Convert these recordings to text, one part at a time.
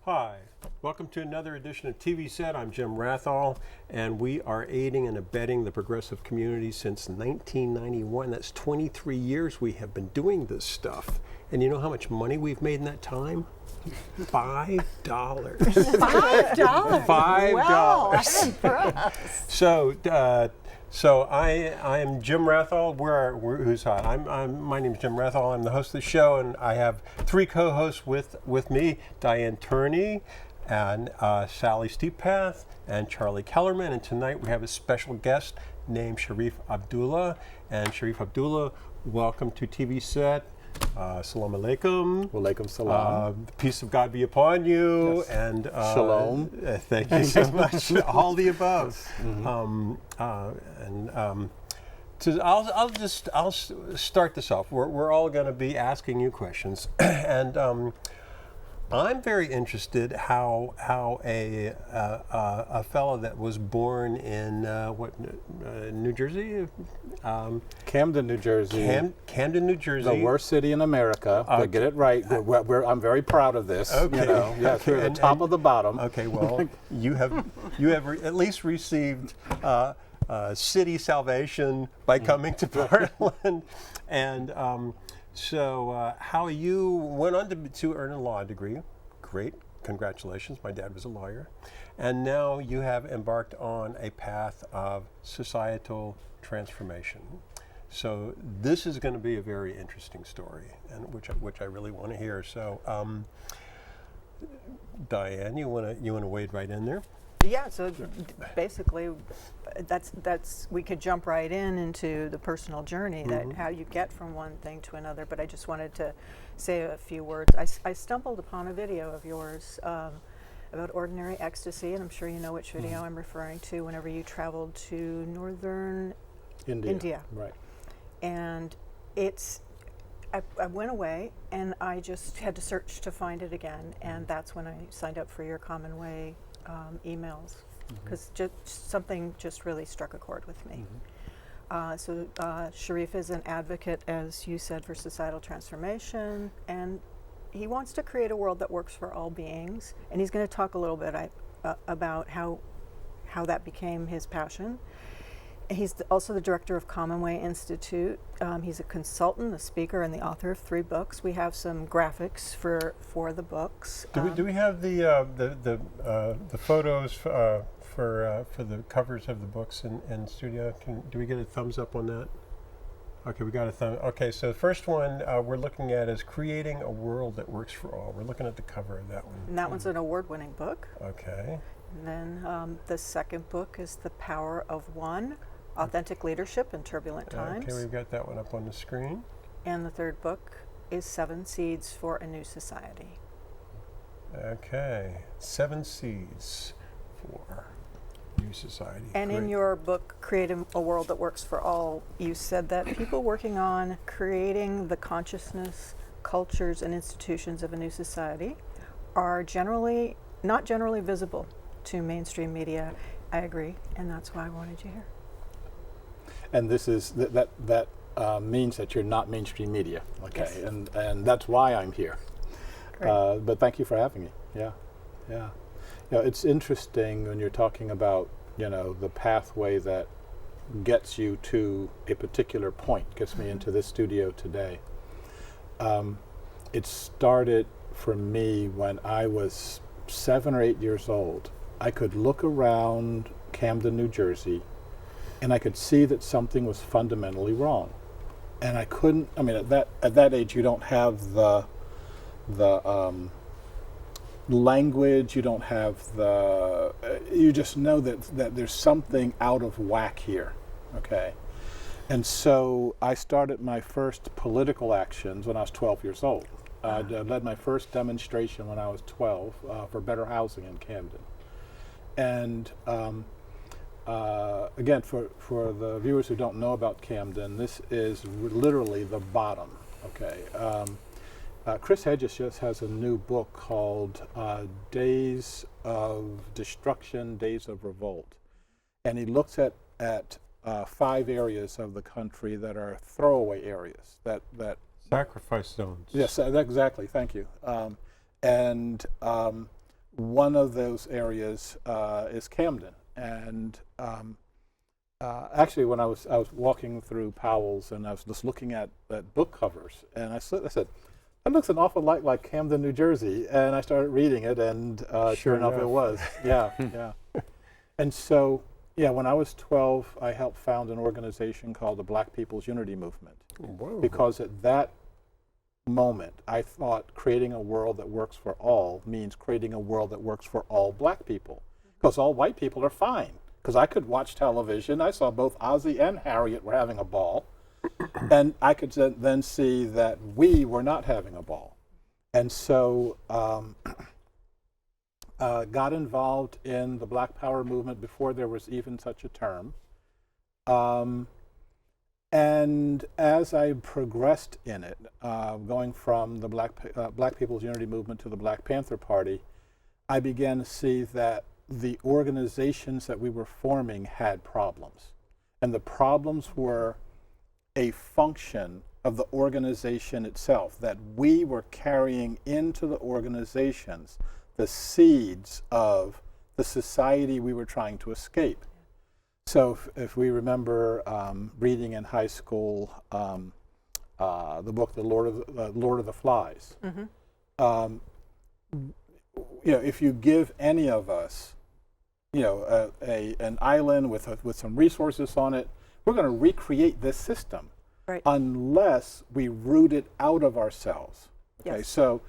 Hi, welcome to another edition of TVSet. I'm Jim Rathall, and we are aiding and abetting the progressive community since 1991. That's 23 years we have been doing this stuff. And you know how much money we've made in that time? $5. $5? $5. Wow, I'm impressed. So I am Jim Rathall. Who's hot? My name is Jim Rathall. I'm the host of the show, and I have three co-hosts with me: Diane Turney, and Sally Steeppath, and Charlie Kellerman. And tonight we have a special guest named Shariff Abdullah. And Shariff Abdullah, welcome to TVSet. Salam alaikum. Walaikum salam. Peace of God be upon you. Yes. And Shalom. Thank you so much. All the above. Mm-hmm. I'll start this off. We're all going to be asking you questions, and I'm very interested how a fellow that was born in New Jersey. Camden, New Jersey. Camden, New Jersey. The worst city in America. To get it right. I'm very proud of this. Okay. You know, yes, we're the top of the bottom. Okay. Well, you have at least received city salvation by coming to Portland, and so how you went on to earn a law degree. Great. Congratulations. My dad was a lawyer, and now you have embarked on a path of societal transformation. So this is going to be a very interesting story, and which I really want to hear. So, Diane, you want to wade right in there? Yeah, so basically, we could jump right into the personal journey, that how you get from one thing to another. But I just wanted to say a few words. I stumbled upon a video of yours about ordinary ecstasy, and I'm sure you know which video I'm referring to. Whenever you traveled to northern India. Right. And I went away, and I just had to search to find it again, and that's when I signed up for your Common Way emails, because something just really struck a chord with me. So Shariff is an advocate, as you said, for societal transformation, and he wants to create a world that works for all beings, and he's going to talk a little bit about how that became his passion. He's also the director of Common Way Institute. He's a consultant, a speaker, and the author of 3 books. We have some graphics for the books. Do we have the photos for the covers of the books in studio? Do we get a thumbs up on that? Okay, we got a thumb. Okay, so the first one we're looking at is Creating a World That Works for All. We're looking at the cover of that one. And that one's an award-winning book. Okay. And then the second book is The Power of One, Authentic Leadership in Turbulent Times. Okay, we've got that one up on the screen. And the third book is 7 Seeds for a New Society. Okay, 7 Seeds for New Society. And Great. in your book, Creating a World That Works for All, you said that people working on creating the consciousness, cultures, and institutions of a new society are not generally visible to mainstream media. I agree, and that's why I wanted you here. And this is that means that you're not mainstream media. Okay. Yes. And that's why I'm here. But thank you for having me. Yeah. You know, it's interesting when you're talking about, you know, the pathway that gets you to a particular point, gets me into this studio today. It started for me when I was 7 or 8 years old. I could look around Camden, New Jersey, and I could see that something was fundamentally wrong. And I couldn't, I mean, at that age, you don't have the language, you don't have you just know that there's something out of whack here, okay? And so I started my first political actions when I was 12 years old. I led my first demonstration when I was 12 for better housing in Camden. And again, for the viewers who don't know about Camden, this is literally the bottom, okay? Chris Hedges just has a new book called Days of Destruction, Days of Revolt. And he looks at 5 areas of the country that are throwaway areas, that Sacrifice zones. Yes, exactly, thank you. one of those areas is Camden. And actually, when I was walking through Powell's and I was just looking at book covers, and I said, that looks an awful lot like Camden, New Jersey. And I started reading it, and sure enough, it was. Yeah, yeah. And so, yeah, when I was 12, I helped found an organization called the Black People's Unity Movement. Whoa. Because at that moment, I thought creating a world that works for all means creating a world that works for all black people. Because all white people are fine. Because I could watch television. I saw both Ozzy and Harriet were having a ball. And I could then see that we were not having a ball. And so got involved in the Black Power movement before there was even such a term. And as I progressed in it, going from the Black People's Unity Movement to the Black Panther Party, I began to see that the organizations that we were forming had problems. And the problems were a function of the organization itself, that we were carrying into the organizations the seeds of the society we were trying to escape. So if we remember reading in high school the book, The Lord of the Flies, you know, if you give any of us, you know, an island with some resources on it, we're going to recreate this system, Right. unless we root it out of ourselves. Okay, Yes. so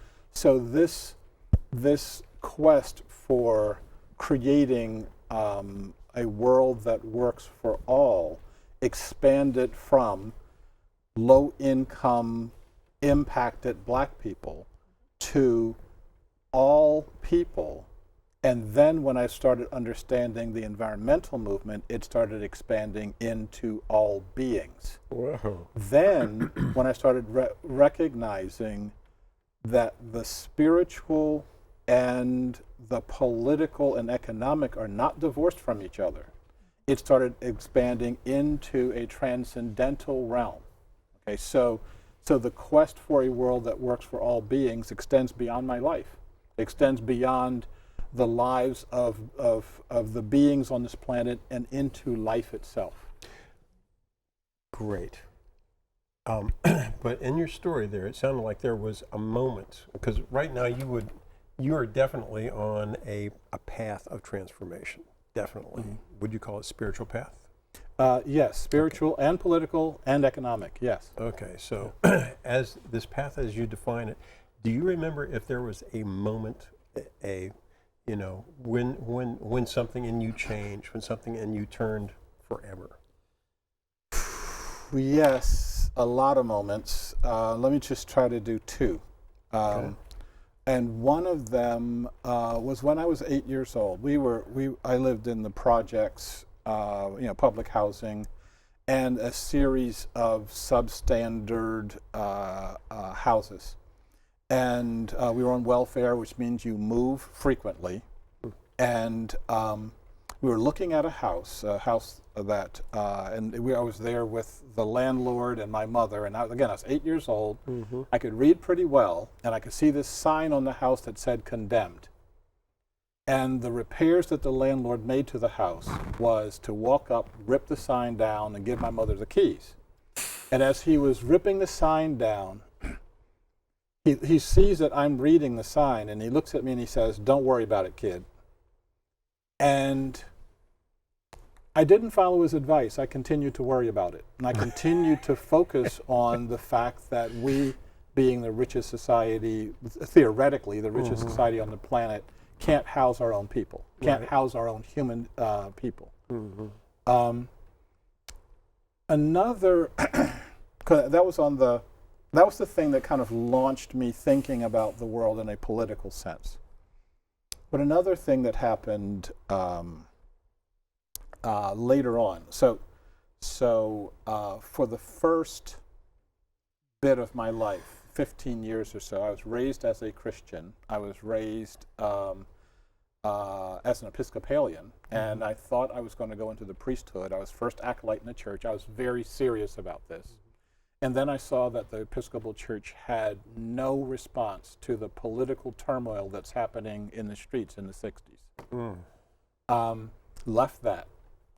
this quest for creating a world that works for all expanded from low-income, impacted black people to all people. And then when I started understanding the environmental movement, it started expanding into all beings. Whoa. Then when I started recognizing that the spiritual and the political and economic are not divorced from each other, it started expanding into a transcendental realm. Okay, so the quest for a world that works for all beings extends beyond my life. It extends beyond the lives of the beings on this planet and into life itself. Great. But in your story there, it sounded like there was a moment, because right now you are definitely on a path of transformation. Definitely. Would you call it spiritual path? Yes, spiritual and political and economic, yes. Okay, so as this path as you define it, do you remember if there was a moment, you know, when something in you changed, when something in you turned forever? Yes, a lot of moments. Let me just try to do two. Okay. And one of them was when I was 8 years old. I lived in the projects, you know, public housing, and a series of substandard houses. And we were on welfare, which means you move frequently. And we were looking at a house that, and I was there with the landlord and my mother. And I was 8 years old. I could read pretty well, and I could see this sign on the house that said condemned. And the repairs that the landlord made to the house was to walk up, rip the sign down, and give my mother the keys. And as he was ripping the sign down, he sees that I'm reading the sign, and he looks at me and he says, "Don't worry about it, kid." And I didn't follow his advice. I continued to worry about it. And I continued to focus on the fact that we, being the richest society, theoretically the richest society on the planet, can't house our own people, can't house our own human people. Another, that was the thing that kind of launched me thinking about the world in a political sense. But another thing that happened later on, so for the first bit of my life, 15 years or so, I was raised as a Christian. I was raised as an Episcopalian, and I thought I was going to go into the priesthood. I was first acolyte in the church. I was very serious about this. And then I saw that the Episcopal Church had no response to the political turmoil that's happening in the streets in the 60s. Left that.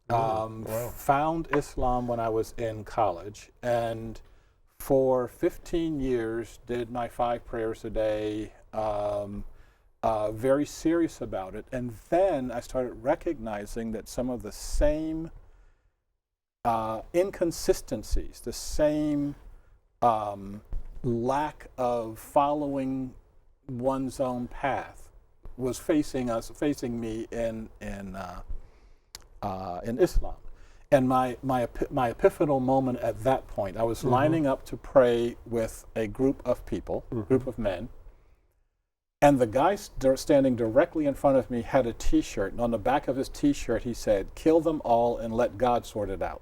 Found Islam when I was in college, and for 15 years did my 5 prayers a day, very serious about it. And then I started recognizing that some of the same inconsistencies, the same lack of following one's own path was facing me in Islam. And my epiphanal moment at that point, I was lining up to pray with a group of people, group of men, and the guy standing directly in front of me had a T-shirt, and on the back of his T-shirt he said, "Kill them all and let God sort it out."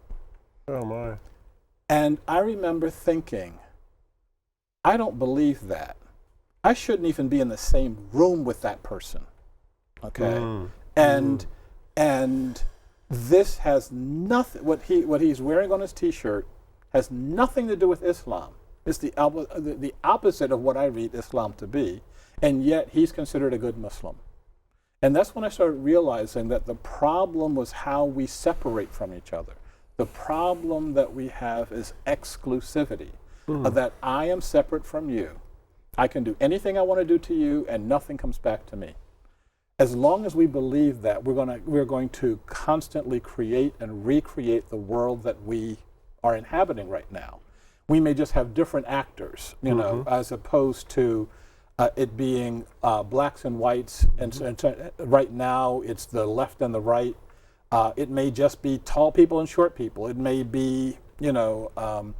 Oh my. And I remember thinking, I don't believe that. I shouldn't even be in the same room with that person. Okay? And this has nothing, what he's wearing on his T-shirt has nothing to do with Islam. It's the opposite of what I read Islam to be, and yet he's considered a good Muslim. And that's when I started realizing that the problem was how we separate from each other. The problem that we have is exclusivity, that I am separate from you. I can do anything I want to do to you, and nothing comes back to me. As long as we believe that, we're going to constantly create and recreate the world that we are inhabiting right now. We may just have different actors, you know, as opposed to it being blacks and whites. And so right now, it's the left and the right. It may just be tall people and short people. It may be, you know,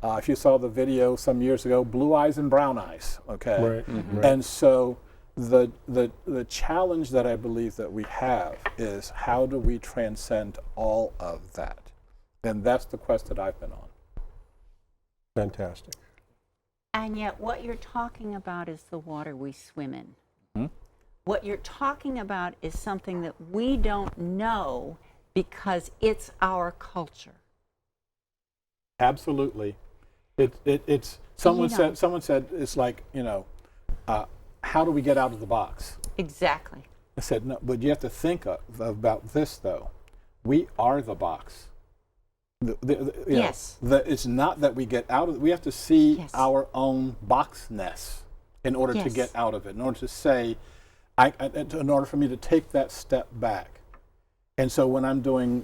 if you saw the video some years ago, blue eyes and brown eyes. Okay, Right. and so. The challenge that I believe that we have is how do we transcend all of that? And that's the quest that I've been on. Fantastic. And yet what you're talking about is the water we swim in. What you're talking about is something that we don't know because it's our culture. Absolutely. It's someone said it's like, you know, how do we get out of the box? Exactly. I said, no, but you have to think about this, though. We are the box. Yes. It's not that we get out of it. We have to see Yes. our own boxness in order to Yes. get out of it, in order to say, in order for me to take that step back. And so when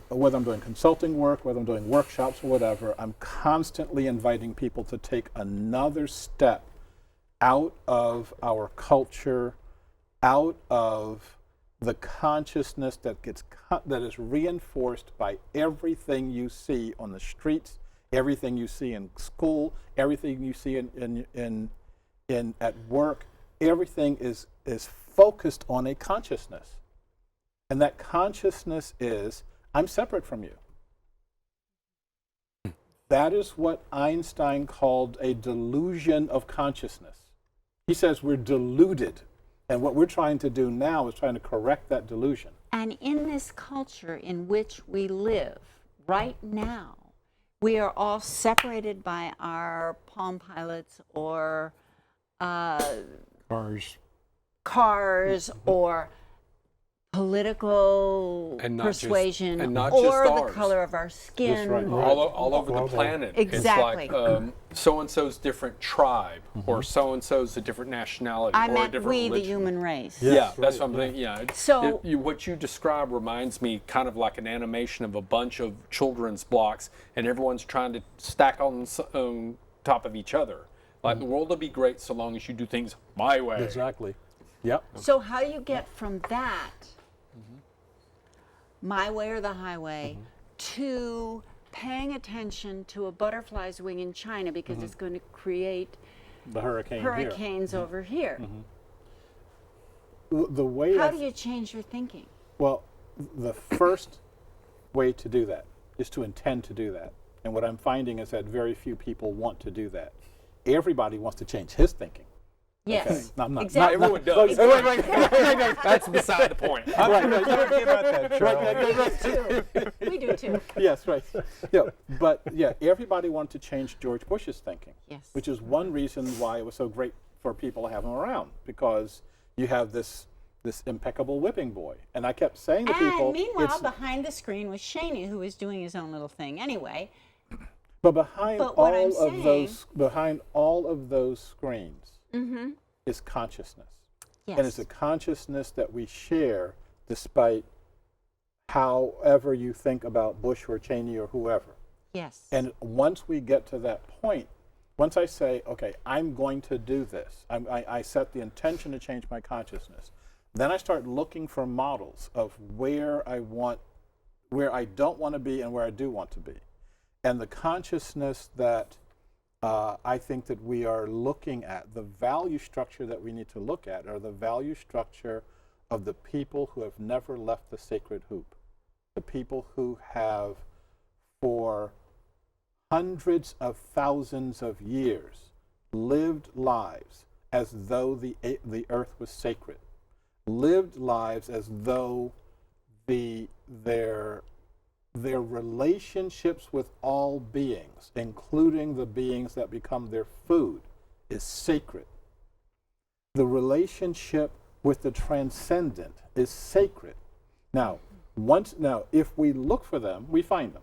whether I'm doing consulting work, whether I'm doing workshops or whatever, I'm constantly inviting people to take another step out of our culture, out of the consciousness that is reinforced by everything you see on the streets, everything you see in school, everything you see in at work. Everything is focused on a consciousness, and that consciousness is I'm separate from you. That is what Einstein called a delusion of consciousness. He says we're deluded, and what we're trying to do now is trying to correct that delusion. And in this culture in which we live right now, we are all separated by our Palm Pilots or cars or political And not just- persuasion and not just or the ours. color of our skin. That's right. all over the Global. planet. Exactly. It's like so-and-so's different tribe, or so-and-so's a different nationality, I or a meant different we, the religion. human race. Yeah. Yeah, Yes, that's right, what I'm thinking. Yeah. So- What you describe reminds me kind of like an animation of a bunch of children's blocks, and everyone's trying to stack on top of each other. Like the world will be great so long as you do things my way. Exactly. Yep. So how do you get from that, my way or the highway, to paying attention to a butterfly's wing in China because it's going to create The hurricane hurricanes over here? here. The way How do you change your thinking? Well, the first way to do that is to intend to do that. And what I'm finding is that very few people want to do that. Everybody wants to change his thinking. Yes, Okay. No, I'm not. exactly. Everyone does. That's beside the point. I'm going to argue about that, Cheryl. We do too. Yes, right. Yeah, but yeah, everybody wanted to change George Bush's thinking. Yes. Which is one reason why it was so great for people to have him around, because you have this impeccable whipping boy. And I kept saying to people, And meanwhile, it's- behind the screen was Shaney, who was doing his own little thing anyway. but behind But what I'm all of those screens is consciousness. Yes. And it's a consciousness that we share despite however you think about Bush or Cheney or whoever. Yes. And once we get to that point, once I say, okay, I'm going to do this, I set the intention to change my consciousness, then I start looking for models of where I don't want to be and where I do want to be. And the consciousness that I think that we are looking at, the value structure that we need to look at, are the value structure of the people who have never left the sacred hoop, the people who have, for hundreds of thousands of years, lived lives as though the earth was sacred, lived lives as though their relationships with all beings, including the beings that become their food, is sacred. The relationship with the transcendent is sacred. Now, if we look for them, we find them.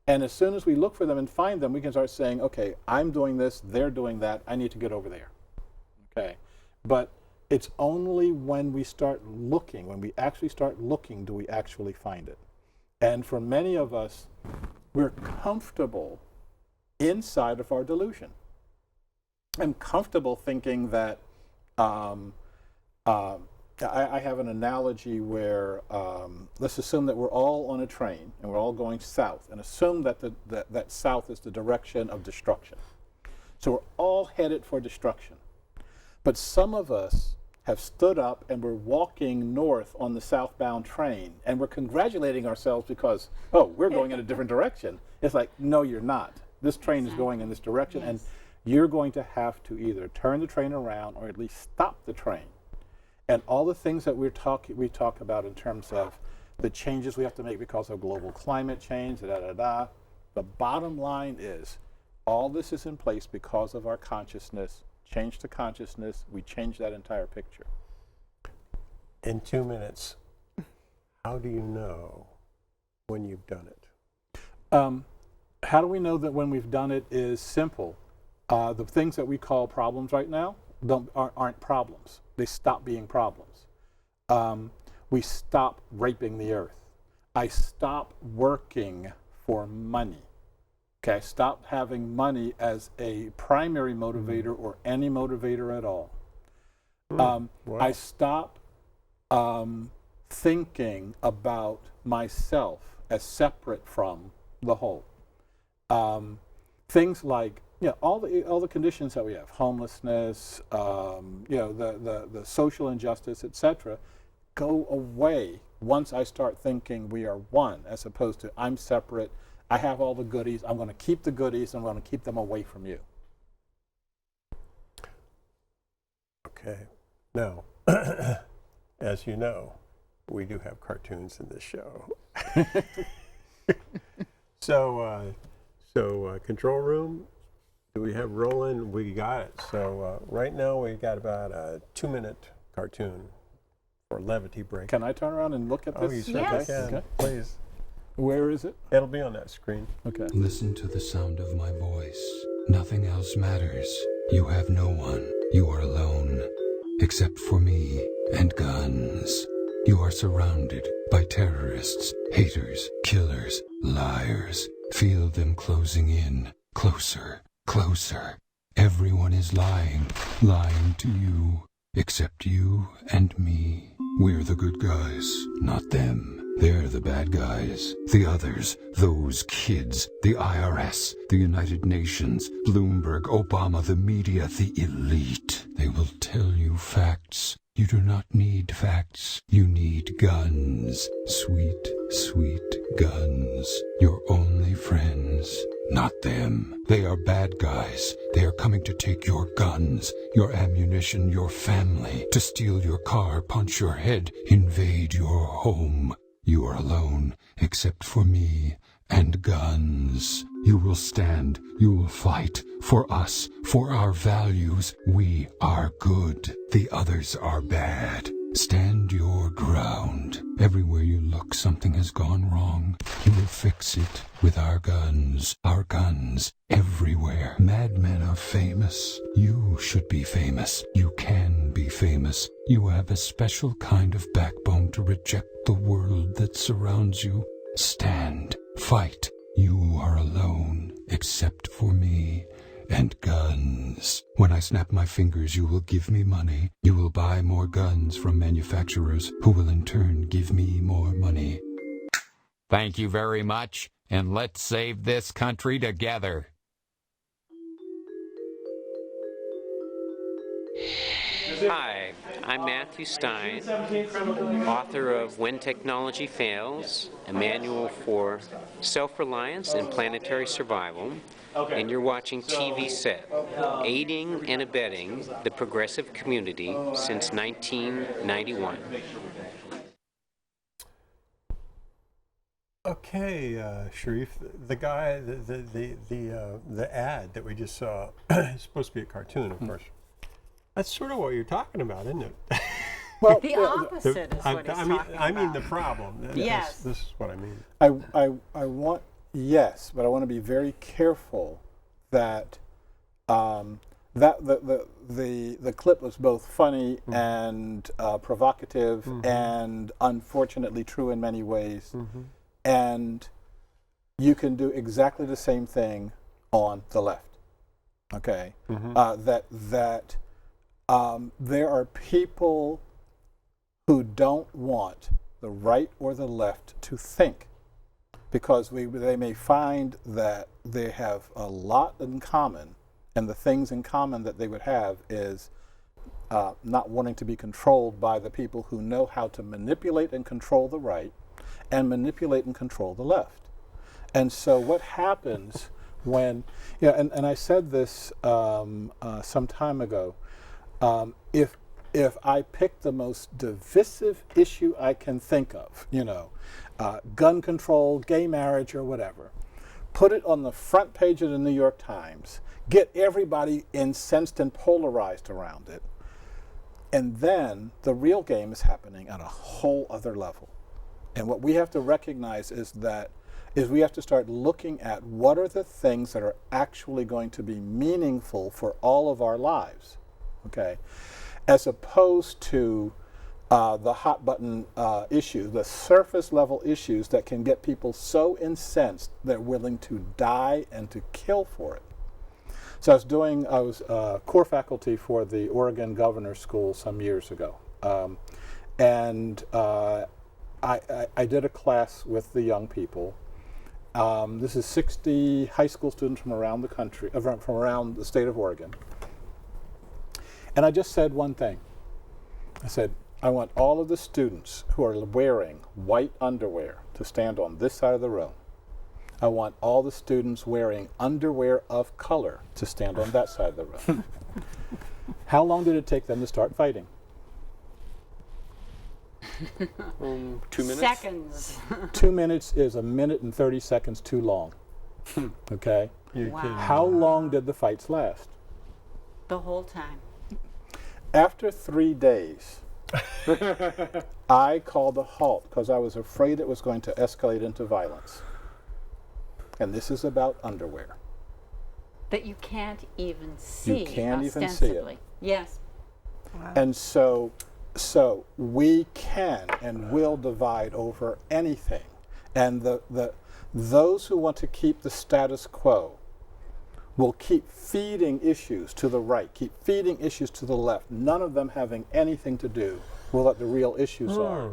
And as soon as we look for them and find them, we can start saying, okay, I'm doing this, they're doing that, I need to get over there. Okay? But it's only when we start looking, when we actually start looking, do we actually find it. And for many of us, we're comfortable inside of our delusion. I'm comfortable thinking that, I have an analogy where, let's assume that we're all on a train and we're all going south, and assume that that south is the direction of destruction. So we're all headed for destruction. But some of us have stood up and we're walking north on the southbound train, and we're congratulating ourselves because, oh, we're going in a different direction. It's like, no, you're not. This train is going in this direction, and you're going to have to either turn the train around or at least stop the train. And all the things that we talk about in terms of the changes we have to make because of global climate change, the bottom line is, all this is in place because of our consciousness. Change the consciousness, we change that entire picture. In 2 minutes, how do you know when you've done it? How do we know that when we've done it is simple? The things that we call problems right now aren't problems. They stop being problems. We stop raping the earth. I stop working for money. Okay, I stopped having money as a primary motivator or any motivator at all. Wow. I stopped thinking about myself as separate from the whole. Things like, all the conditions that we have, homelessness, the social injustice, etc., go away once I start thinking we are one, as opposed to I'm separate. I have all the goodies. I'm going to keep the goodies. I'm going to keep them away from you. Okay. Now, as you know, we do have cartoons in this show. So, control room, do we have rolling? We got it. So right now we got about a 2-minute cartoon for Levity break. Can I turn around and look at this? Oh, you certainly Yes. can. Okay. Please. Where is it? It'll be on that screen. Okay. Listen to the sound of my voice. Nothing else matters. You have no one. You are alone. Except for me and guns. You are surrounded by terrorists, haters, killers, liars. Feel them closing in. Closer, closer. Everyone is lying to you. Except you and me. We're the good guys, not them. They're the bad guys. The others, those kids, the IRS, the United Nations, Bloomberg, Obama, the media, the elite. They will tell you facts. You do not need facts. You need guns. Sweet, sweet guns. Your only friends. Not them. They are bad guys. They are coming to take your guns, your ammunition, your family, to steal your car, punch your head, invade your home. You are alone, except for me and guns. You will stand, you will fight, for us, for our values. We are good, the others are bad. Stand your ground. Everywhere you look, something has gone wrong. You will fix it with our guns, everywhere. Madmen are famous. You should be famous. You can be famous. You have a special kind of backbone to reject the world that surrounds you. Stand, fight. You are alone, except for me and guns. When I snap my fingers, you will give me money. You will buy more guns from manufacturers, who will in turn give me more money. Thank you very much, and let's save this country together. Hi, I'm Matthew Stein, author of When Technology Fails, a manual for self-reliance and planetary survival, and you're watching TVSet, aiding and abetting the progressive community since 1991. Okay, Shariff, the guy, the ad that we just saw is supposed to be a cartoon, of course. That's sort of what you're talking about, isn't it? Well, The opposite is what he's I mean, talking I mean about. the problem. Yes. This is what I mean. I want, yes, but I want to be very careful that that the clip was both funny and provocative and unfortunately true in many ways, and you can do exactly the same thing on the left. Okay, there are people who don't want the right or the left to think, because they may find that they have a lot in common, and the things in common that they would have is not wanting to be controlled by the people who know how to manipulate and control the right and manipulate and control the left. And so what happens when, and I said this some time ago, if I pick the most divisive issue I can think of, gun control, gay marriage, or whatever, put it on the front page of the New York Times, get everybody incensed and polarized around it, and then the real game is happening at a whole other level. And what we have to recognize is we have to start looking at what are the things that are actually going to be meaningful for all of our lives, okay? As opposed to the hot button issues, the surface level issues that can get people so incensed they're willing to die and to kill for it. So I was core faculty for the Oregon Governor's School some years ago. And I did a class with the young people. This is 60 high school students from around the country, from around the state of Oregon. And I just said one thing. I said, I want all of the students who are wearing white underwear to stand on this side of the room. I want all the students wearing underwear of color to stand on that side of the room. How long did it take them to start fighting? 2 minutes? Seconds. 2 minutes is 1 minute and 30 seconds too long. Okay? You're Wow. kidding. How long did the fights last? The whole time. After 3 days, I called a halt because I was afraid it was going to escalate into violence. And this is about underwear. That you can't even see. can't even see it. ostensibly. Yes. Wow. And so we can and will divide over anything. And those who want to keep the status quo will keep feeding issues to the right, keep feeding issues to the left, none of them having anything to do with what the real issues are.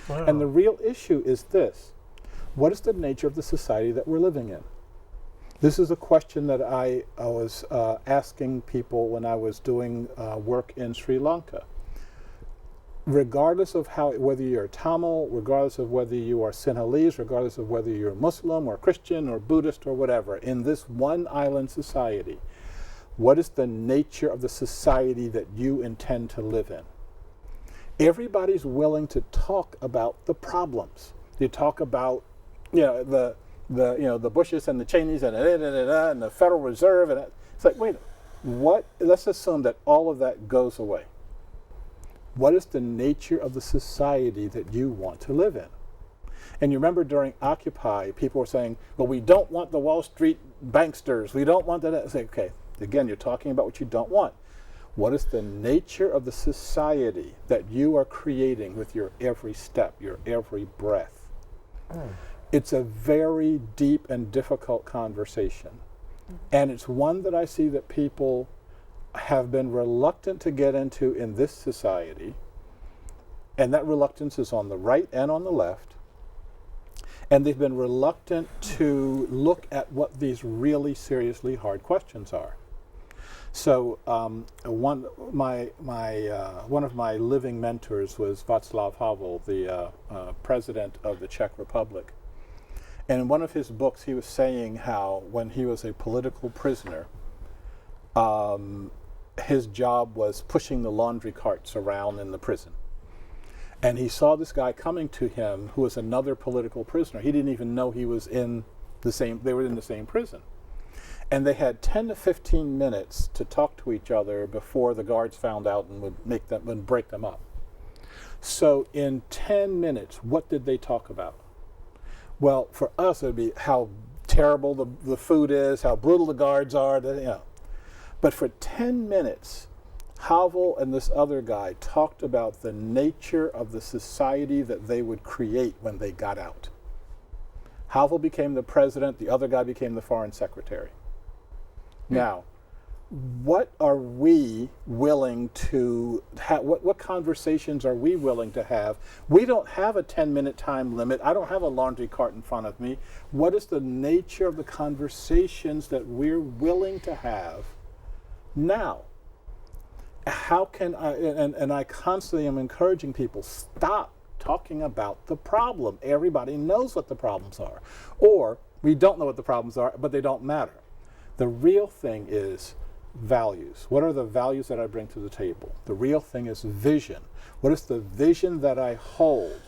Wow. And the real issue is this: what is the nature of the society that we're living in? This is a question that I was asking people when I was doing work in Sri Lanka. regardless of whether you're Tamil, regardless of whether you are Sinhalese, regardless of whether you're Muslim or Christian or Buddhist or whatever, in this one island society, what is the nature of the society that you intend to live in? Everybody's willing to talk about the problems. You talk about, the Bushes and the Cheneys and the Federal Reserve, and it's like, wait, what? Let's assume that all of that goes away. What is the nature of the society that you want to live in? And you remember during Occupy, people were saying, well, we don't want the Wall Street banksters. We don't want that. It's like, okay, again, you're talking about what you don't want. What is the nature of the society that you are creating with your every step, your every breath? It's a very deep and difficult conversation. And it's one that I see that people have been reluctant to get into in this society, and that reluctance is on the right and on the left, and they've been reluctant to look at what these really seriously hard questions are. So one of my living mentors was Václav Havel, the president of the Czech Republic. And in one of his books, he was saying how when he was a political prisoner, his job was pushing the laundry carts around in the prison. And he saw this guy coming to him who was another political prisoner. He didn't even know he was in the same, they were in the same prison. And they had 10 to 15 minutes to talk to each other before the guards found out and would break them up. So in 10 minutes, what did they talk about? Well, for us, it would be how terrible the food is, how brutal the guards are, But for 10 minutes, Havel and this other guy talked about the nature of the society that they would create when they got out. Havel became the president, the other guy became the foreign secretary. Now, what are we willing to have? What conversations are we willing to have? We don't have a 10-minute time limit. I don't have a laundry cart in front of me. What is the nature of the conversations that we're willing to have now? How can I, and I constantly am encouraging people, stop talking about the problem. Everybody knows what the problems are. Or we don't know what the problems are, but they don't matter. The real thing is values. What are the values that I bring to the table? The real thing is vision. What is the vision that I hold?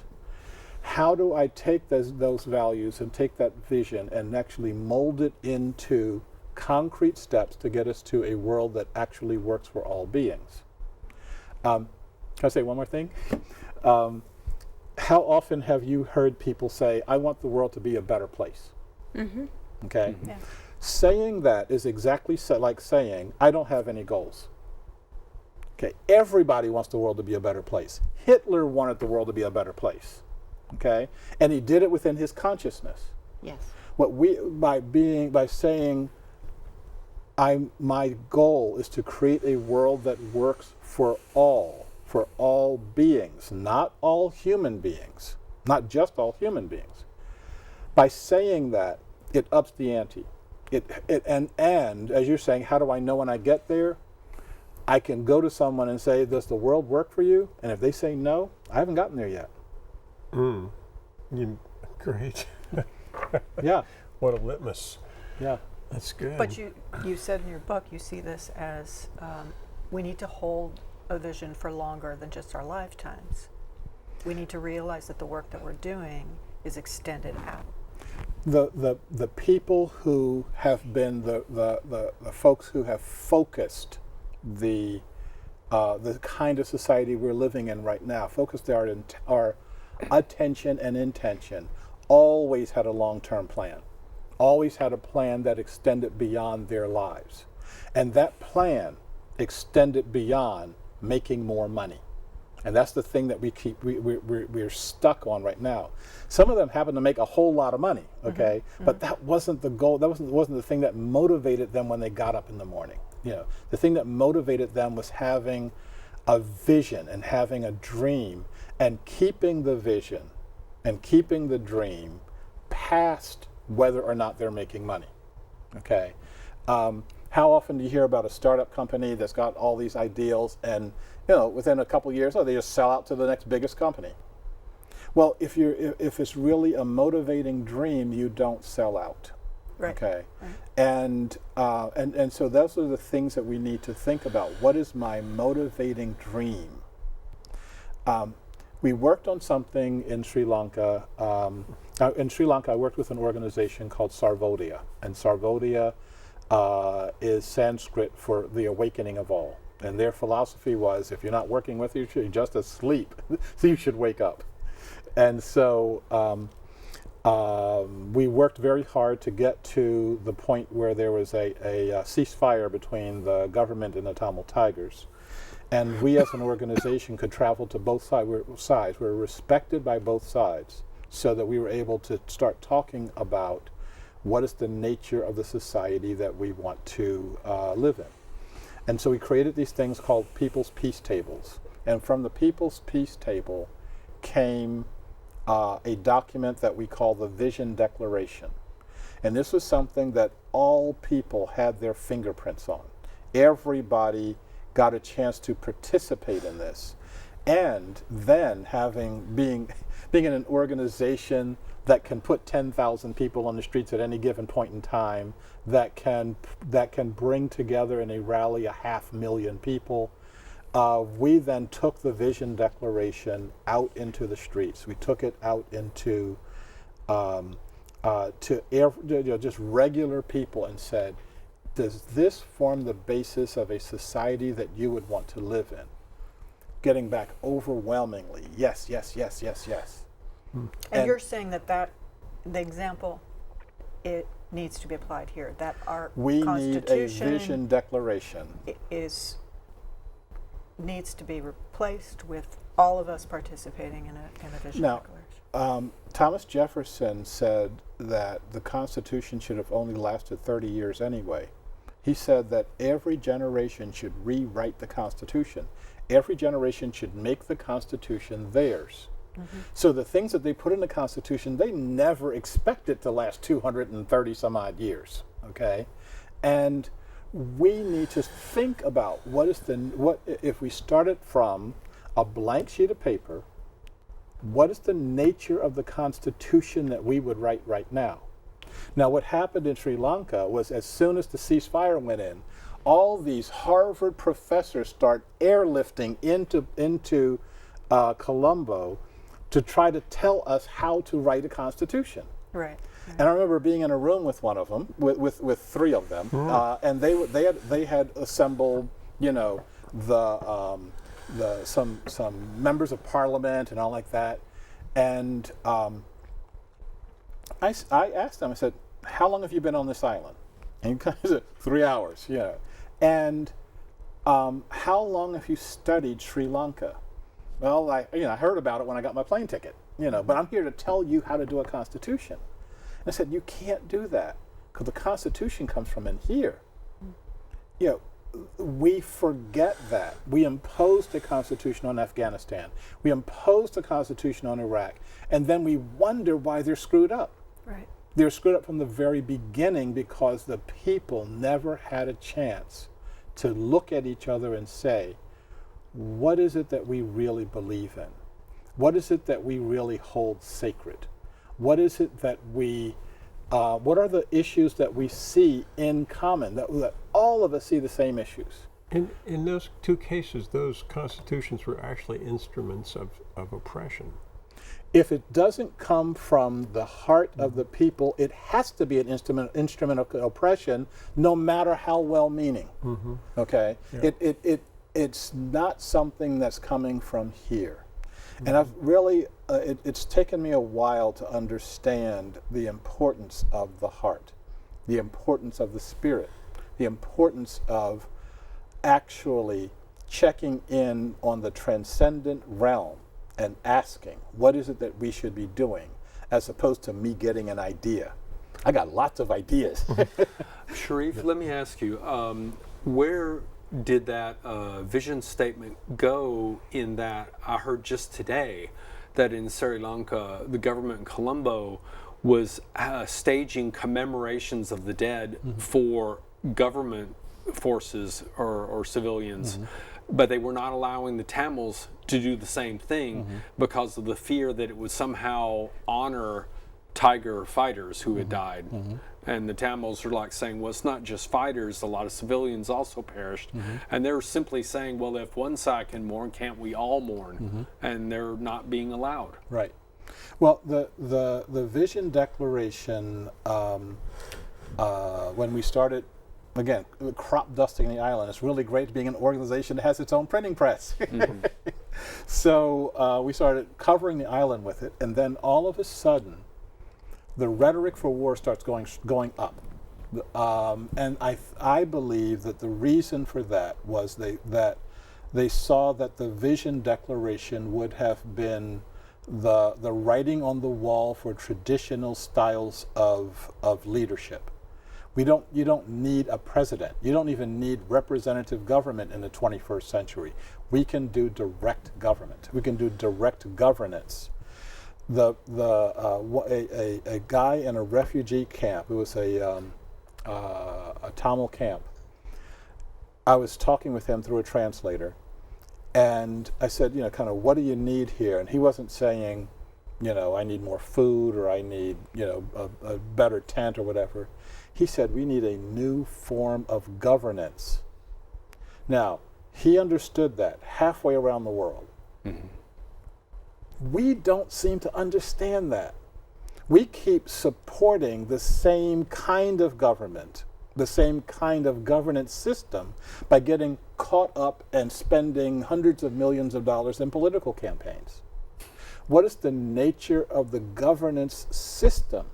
How do I take those values and take that vision and actually mold it into concrete steps to get us to a world that actually works for all beings? Can I say one more thing? How often have you heard people say, I want the world to be a better place? Mm-hmm. Okay? Mm-hmm. Yeah. Saying that is exactly like saying, I don't have any goals. Okay, everybody wants the world to be a better place. Hitler wanted the world to be a better place. Okay, and he did it within his consciousness. Yes. By saying, my goal is to create a world that works for all beings, not all human beings, not just all human beings. By saying that, it ups the ante. And as you're saying, how do I know when I get there? I can go to someone and say, does the world work for you? And if they say no, I haven't gotten there yet. Great. Yeah. What a litmus. Yeah. That's good. But you said in your book, you see this as we need to hold a vision for longer than just our lifetimes. We need to realize that the work that we're doing is extended out. The people who have been the folks who have focused the kind of society we're living in right now, focused our attention and intention, always had a long-term plan, always had a plan that extended beyond their lives, and that plan extended beyond making more money. And that's the thing that we're stuck on right now. Some of them happen to make a whole lot of money, okay? Mm-hmm. But that wasn't the goal. That wasn't the thing that motivated them when they got up in the morning. The thing that motivated them was having a vision and having a dream and keeping the vision and keeping the dream past whether or not they're making money, okay? How often do you hear about a startup company that's got all these ideals and, within a couple of years, they just sell out to the next biggest company? Well, if it's really a motivating dream, you don't sell out. Right. Okay. Right. And so those are the things that we need to think about. What is my motivating dream? We worked on something in Sri Lanka. In Sri Lanka, I worked with an organization called Sarvodaya, and Sarvodaya is Sanskrit for the awakening of all. And their philosophy was, if you're not working with you, you're just asleep, so you should wake up. And so we worked very hard to get to the point where there was a ceasefire between the government and the Tamil Tigers. And we as an organization could travel to both sides. We were respected by both sides, so that we were able to start talking about what is the nature of the society that we want to live in. And so we created these things called People's Peace Tables. And from the People's Peace Table came a document that we call the Vision Declaration. And this was something that all people had their fingerprints on. Everybody got a chance to participate in this. And then being in an organization that can put 10,000 people on the streets at any given point in time, that can bring together in a rally 500,000 people. We then took the Vision Declaration out into the streets. We took it out into just regular people and said, does this form the basis of a society that you would want to live in? Getting back overwhelmingly, yes, yes, yes, yes, yes. And you're saying that the example, it needs to be applied here, that our we Constitution need a Vision Declaration. Needs to be replaced with all of us participating in a Vision Declaration. Thomas Jefferson said that the Constitution should have only lasted 30 years anyway. He said that every generation should rewrite the Constitution. Every generation should make the Constitution theirs. Mm-hmm. So the things that they put in the Constitution, they never expect it to last 230 some odd years, okay? And we need to think about what if we started from a blank sheet of paper, what is the nature of the Constitution that we would write right now? Now, what happened in Sri Lanka was, as soon as the ceasefire went in, all these Harvard professors start airlifting into Colombo to try to tell us how to write a Constitution. Right. And I remember being in a room with one of them, with three of them, and they had assembled, some members of Parliament and all like that, and I asked them. I said, "How long have you been on this island?" And he said, 3 hours. Yeah. And how long have you studied Sri Lanka? Well, I heard about it when I got my plane ticket. But I'm here to tell you how to do a Constitution. I said, you can't do that, because the Constitution comes from in here. We forget that. We imposed a Constitution on Afghanistan. We imposed a Constitution on Iraq. And then we wonder why they're screwed up. Right. They're screwed up from the very beginning because the people never had a chance to look at each other and say, what is it that we really believe in? What is it that we really hold sacred? What is it that what are the issues that we see in common, that all of us see the same issues? In those two cases, those constitutions were actually instruments of oppression. If it doesn't come from the heart of the people, it has to be an instrument of oppression, no matter how well-meaning. Mm-hmm. Okay? Yeah. It's not something that's coming from here. And I've really, it's taken me a while to understand the importance of the heart, the importance of the spirit, the importance of actually checking in on the transcendent realm and asking, what is it that we should be doing, as opposed to me getting an idea. I got lots of ideas. Shariff, let me ask you, where did that vision statement go in that? I heard just today that in Sri Lanka, the government in Colombo was staging commemorations of the dead for government forces or civilians, but they were not allowing the Tamils to do the same thing because of the fear that it would somehow honor Tiger fighters who had died. And the Tamils are like saying, well, it's not just fighters, a lot of civilians also perished. And they're simply saying, well, if one side can mourn, can't we all mourn? And they're not being allowed. Right. Well, the Vision Declaration, when we started, again, crop dusting the island, it's really great being an organization that has its own printing press. So we started covering the island with it, and then all of a sudden, the rhetoric for war starts going up. And I believe that the reason for that was that they saw that the Vision Declaration would have been the writing on the wall for traditional styles of leadership. You don't need a president. You don't even need representative government in the 21st century. We can do direct government. We can do direct governance. A guy in a refugee camp, it was a Tamil camp, I was talking with him through a translator, and I said, kind of, what do you need here? And he wasn't saying, I need more food, or I need, a better tent or whatever. He said, we need a new form of governance. Now, he understood that halfway around the world. We don't seem to understand that. We keep supporting the same kind of government, the same kind of governance system, by getting caught up and spending hundreds of millions of dollars in political campaigns. What is the nature of the governance system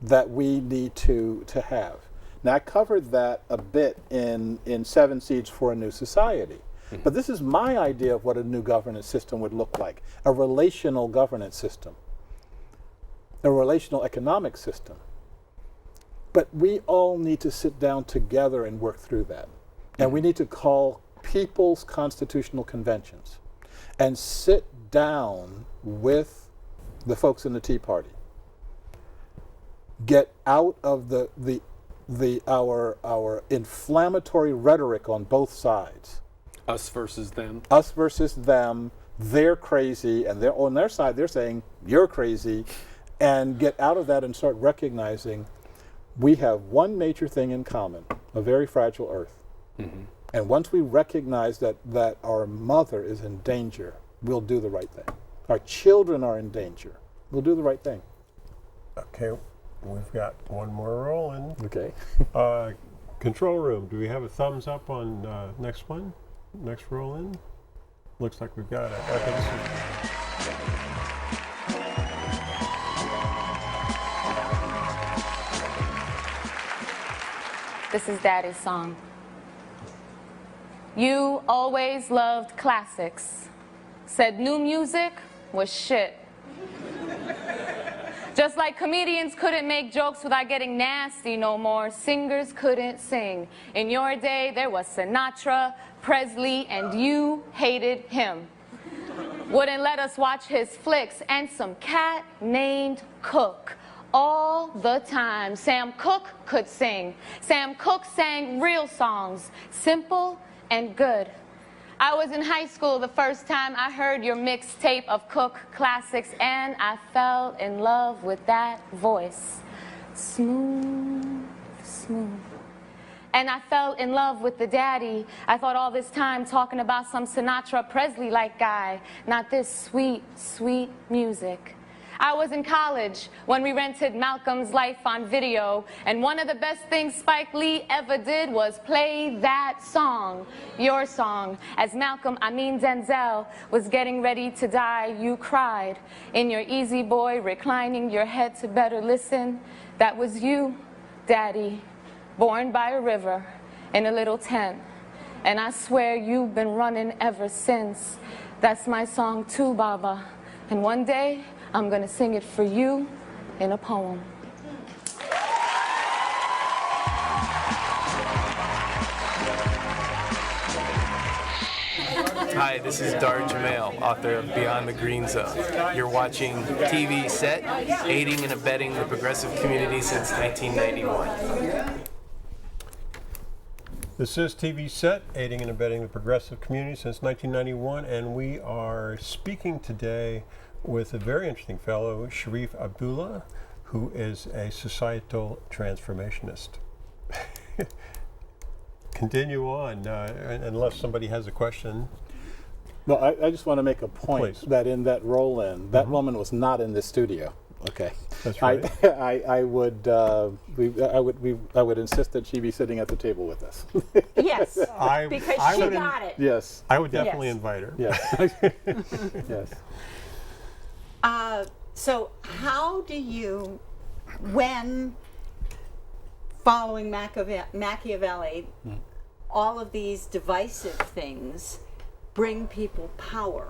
that we need to have? Now, I covered that a bit in 7 Seeds for a New Society. But this is my idea of what a new governance system would look like. A relational governance system. A relational economic system. But we all need to sit down together and work through that. And we need to call people's constitutional conventions and sit down with the folks in the Tea Party. Get out of our inflammatory rhetoric on both sides. Us versus them. Us versus them. They're crazy, and they're on their side. They're saying you're crazy, and get out of that and start recognizing we have one major thing in common: a very fragile Earth. And once we recognize that our mother is in danger, we'll do the right thing. Our children are in danger. We'll do the right thing. Okay, we've got one more roll in. Okay. Control room, do we have a thumbs up on next one? Next roll in? Looks like we've got it. Okay, This is Daddy's song. You always loved classics. Said new music was shit. Just like comedians couldn't make jokes without getting nasty no more, singers couldn't sing. In your day, there was Sinatra, Presley, and you hated him. Wouldn't let us watch his flicks, and some cat named Cooke. All the time. Sam Cooke could sing. Sam Cooke sang real songs, simple and good. I was in high school the first time I heard your mixtape of Cooke classics, and I fell in love with that voice. Smooth, smooth. And I fell in love with the daddy. I thought all this time talking about some Sinatra Presley-like guy, not this sweet, sweet music. I was in college when we rented Malcolm's Life on video, and one of the best things Spike Lee ever did was play that song, your song. As Malcolm, I mean Denzel, was getting ready to die, you cried. In your easy boy, reclining your head to better listen. That was you, Daddy, born by a river in a little tent. And I swear you've been running ever since. That's my song too, Baba. And one day, I'm going to sing it for you in a poem. Hi, this is Dar Jamail, author of Beyond the Green Zone. You're watching TVSet, aiding and abetting the progressive community since 1991. This is TVSet, aiding and abetting the progressive community since 1991, and we are speaking today with a very interesting fellow, Shariff Abdullah, who is a societal transformationist. Continue on, unless somebody has a question. Well, I just want to make a point Please. that in that roll-in, that woman was not in this studio. Okay. That's right. I would insist that she be sitting at the table with us. Yes, I because she would got it. Yes. I would definitely Yes. invite her. Yes. Yes. So how do you, when following Machiavelli, all of these divisive things bring people power,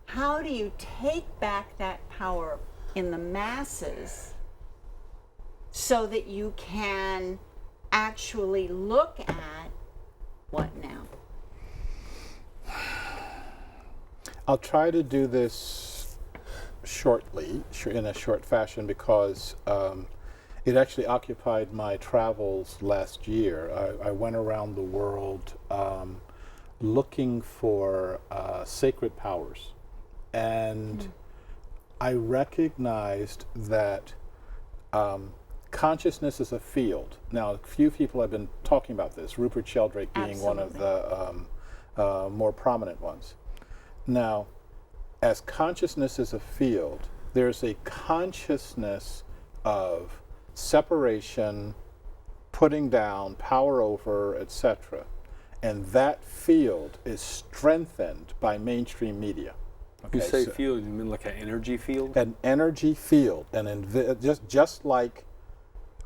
how do you take back that power in the masses so that you can actually look at what now? I'll try to do this shortly, in a short fashion, because it actually occupied my travels last year. I went around the world looking for sacred powers. And I recognized that consciousness is a field. Now, a few people have been talking about this, Rupert Sheldrake being one of the more prominent ones. Now, as consciousness is a field, there's a consciousness of separation, putting down, power over, etc. And that field is strengthened by mainstream media. You Okay, say so field, you mean like an energy field? an energy field, and just like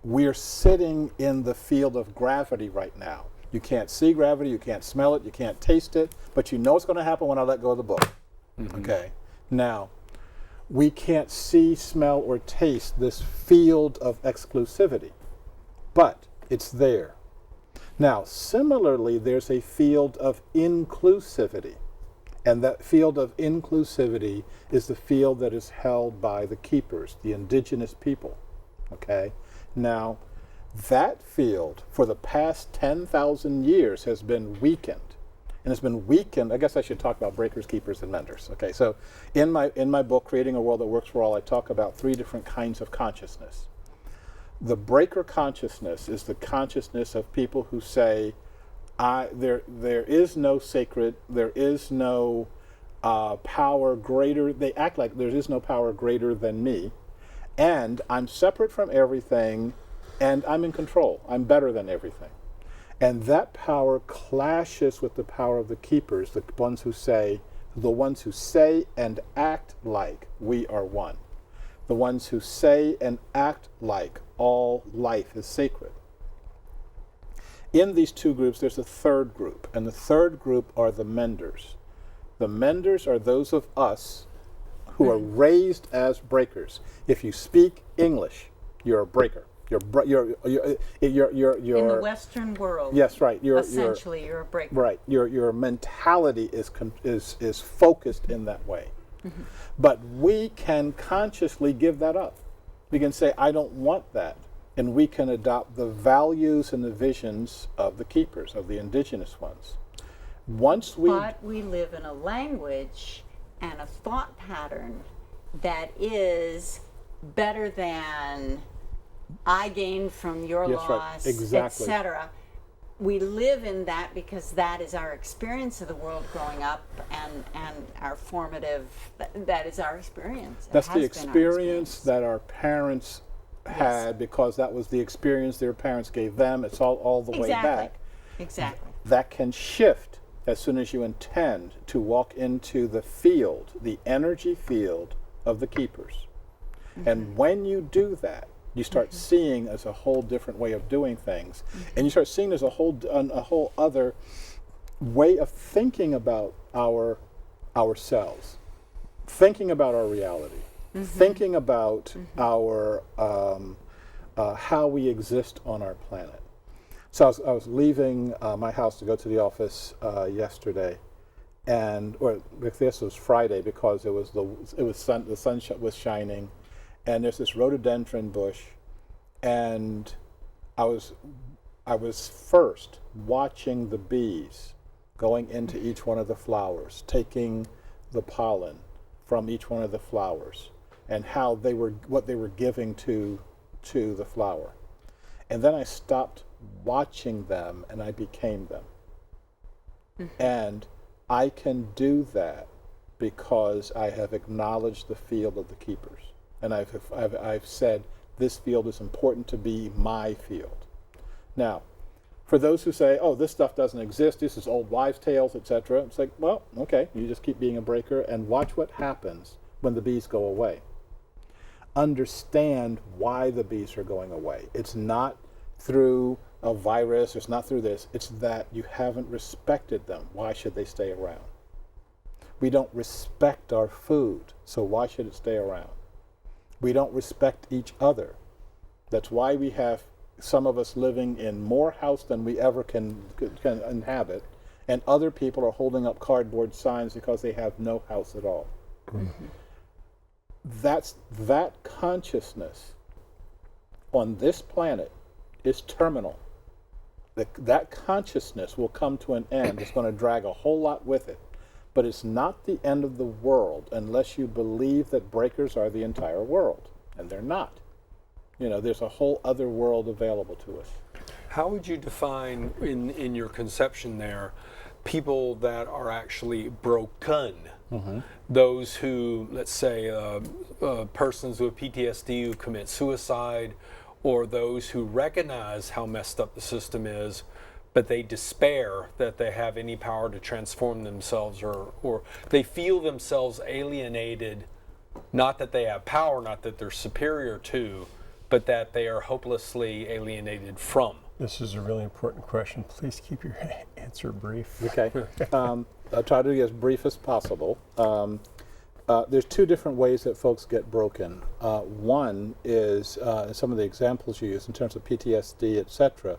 we're sitting in the field of gravity right now. You can't see gravity, you can't smell it, you can't taste it, but you know it's going to happen when I let go of the book. Okay. Now, we can't see, smell, or taste this field of exclusivity, but it's there. Now, similarly, there's a field of inclusivity. And that field of inclusivity is the field that is held by the keepers, the indigenous people. Okay? Now, that field for the past 10,000 years has been weakened. And it's been weakened. I guess I should talk about breakers, keepers, and menders. Okay, so in my book, Creating a World That Works for All, I talk about 3 different kinds of consciousness. The breaker consciousness is the consciousness of people who say, there is no sacred, there is no power greater, they act like there is no power greater than me, and I'm separate from everything, and I'm in control, I'm better than everything. And that power clashes with the power of the keepers, the ones who say and act like we are one. The ones who say and act like all life is sacred. In these 2 groups, there's a third group, and the third group are the menders. The menders are those of us who are raised as breakers. If you speak English, you're a breaker. You're In the Western world, yes, right. essentially, you're a breaker. Right. Your mentality is focused in that way. But we can consciously give that up. We can say, I don't want that. And we can adopt the values and the visions of the keepers, of the indigenous ones. But we live in a language and a thought pattern that is better than I gained from your Yes, right. loss, Exactly. etc. We live in that because that is our experience of the world growing up, and our formative, that is our experience. That's the experience that our parents had, because that was the experience their parents gave them. It's all the way back. Exactly. That can shift as soon as you intend to walk into the field, the energy field of the keepers. And when you do that, you start seeing as a whole different way of doing things, and you start seeing as a whole other way of thinking about ourselves, thinking about our reality, thinking about our how we exist on our planet. So I was leaving my house to go to the office yesterday, or this was Friday, because the sun was shining, and there's this rhododendron bush, and I was I was first watching the bees going into each one of the flowers, taking the pollen from each one of the flowers, and how they were, what they were giving to the flower. And then I stopped watching them and I became them. And I can do that because I have acknowledged the field of the keepers. And I've said, this field is important to be my field. Now, for those who say, oh, this stuff doesn't exist, this is old wives' tales, etc., it's like, well, okay, you just keep being a breaker and watch what happens when the bees go away. Understand why the bees are going away. It's not through a virus, it's not through this, it's that you haven't respected them. Why should they stay around? We don't respect our food, so why should it stay around? We don't respect each other. That's why we have some of us living in more house than we ever can inhabit, and other people are holding up cardboard signs because they have no house at all. That consciousness on this planet is terminal. That consciousness will come to an end. It's going to drag a whole lot with it. But it's not the end of the world unless you believe that breakers are the entire world. And they're not. You know, there's a whole other world available to us. How would you define, in your conception there, people that are actually broken? Those who, let's say, persons with PTSD who commit suicide, or those who recognize how messed up the system is, but they despair that they have any power to transform themselves, or they feel themselves alienated, not that they have power, not that they're superior to, but that they are hopelessly alienated from. This is a really important question. Please keep your answer brief. Okay. I'll try to be as brief as possible. There's two different ways that folks get broken. One is some of the examples you use in terms of PTSD, etc.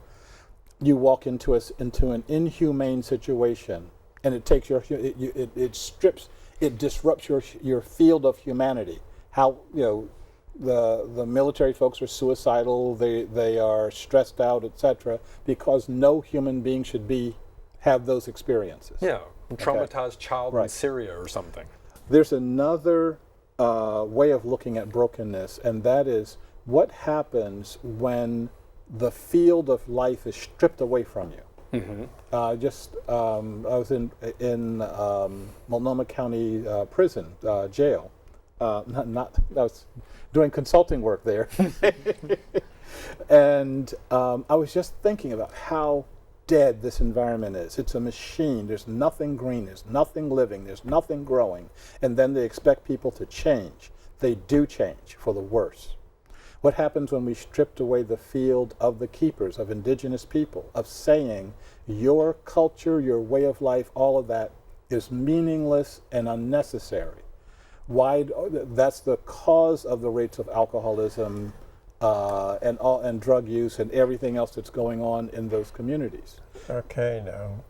You walk into an inhumane situation, and it takes it disrupts your field of humanity. How, you know, the military folks are suicidal, they are stressed out, etc., because no human being should have those experiences. Yeah, a traumatized child in Right. Syria or something. There's another way of looking at brokenness, and that is what happens when the field of life is stripped away from you. I was in Multnomah County prison, jail. I was doing consulting work there. And I was just thinking about how dead this environment is. It's a machine. There's nothing green. There's nothing living. There's nothing growing. And then they expect people to change. They do change for the worse. What happens when we stripped away the field of the keepers, of indigenous people, of saying your culture, your way of life, all of that is meaningless and unnecessary? Why? That's the cause of the rates of alcoholism and drug use and everything else that's going on in those communities. Okay, now.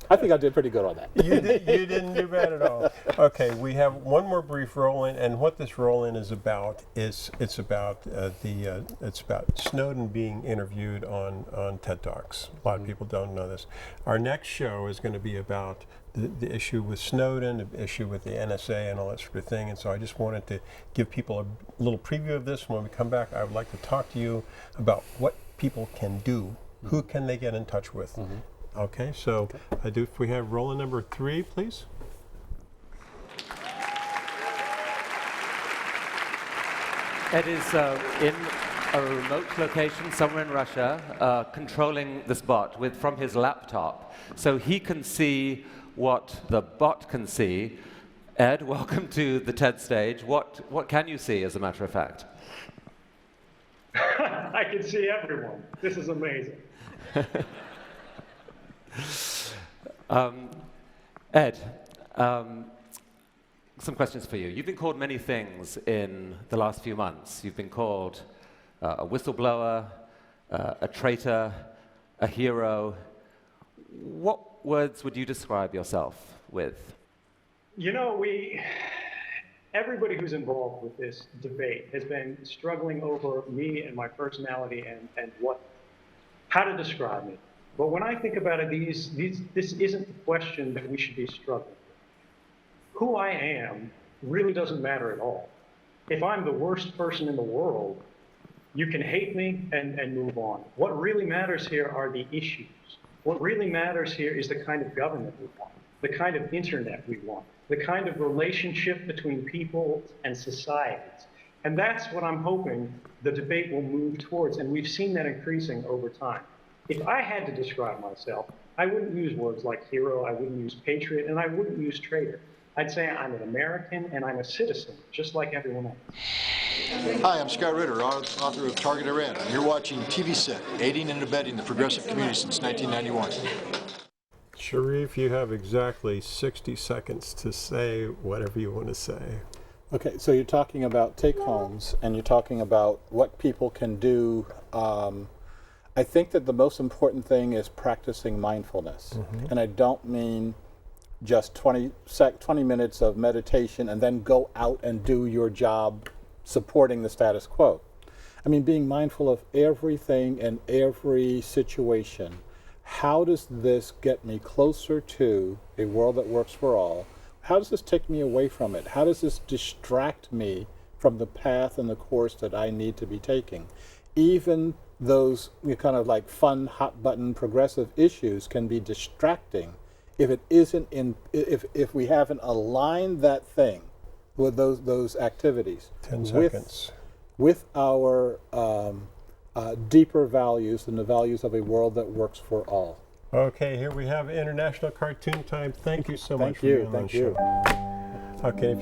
I think I did pretty good on that. You didn't do bad at all. Okay, we have one more brief roll-in, and what this roll-in is about is it's about Snowden being interviewed on TED Talks. A lot of people don't know this. Our next show is going to be about the issue with Snowden, the issue with the NSA, and all that sort of thing. And so I just wanted to give people a little preview of this. When we come back, I would like to talk to you about what people can do. Who can they get in touch with? Okay, so if we have roll-in number 3, please. Ed is in a remote location somewhere in Russia, controlling this bot from his laptop, so he can see what the bot can see. Ed, welcome to the TED stage. What can you see, as a matter of fact? I can see everyone. This is amazing. Ed, some questions for you. You've been called many things in the last few months. You've been called a whistleblower, a traitor, a hero. What words would you describe yourself with? You know, everybody who's involved with this debate has been struggling over me and my personality and what how to describe me. But when I think about it, this isn't the question that we should be struggling with. Who I am really doesn't matter at all. If I'm the worst person in the world, you can hate me and move on. What really matters here are the issues. What really matters here is the kind of government we want, the kind of internet we want, the kind of relationship between people and societies. And that's what I'm hoping the debate will move towards, and we've seen that increasing over time. If I had to describe myself, I wouldn't use words like hero, I wouldn't use patriot, and I wouldn't use traitor. I'd say I'm an American and I'm a citizen, just like everyone else. Hi, I'm Scott Ritter, author of Target Iran. You're watching TVSet, aiding and abetting the progressive community since 1991. Shariff, you have exactly 60 seconds to say whatever you want to say. Okay, so you're talking about take-homes, and you're talking about what people can do. I think that the most important thing is practicing mindfulness. And I don't mean just 20 minutes of meditation and then go out and do your job supporting the status quo. I mean, being mindful of everything and every situation. How does this get me closer to a world that works for all? How does this take me away from it? How does this distract me from the path and the course that I need to be taking? Even those kind of like fun, hot button progressive issues can be distracting if it isn't if we haven't aligned that thing with those activities 10 seconds. with our deeper values and the values of a world that works for all. Okay, here we have International Cartoon Time. Thank you so much for being on the show. Okay, if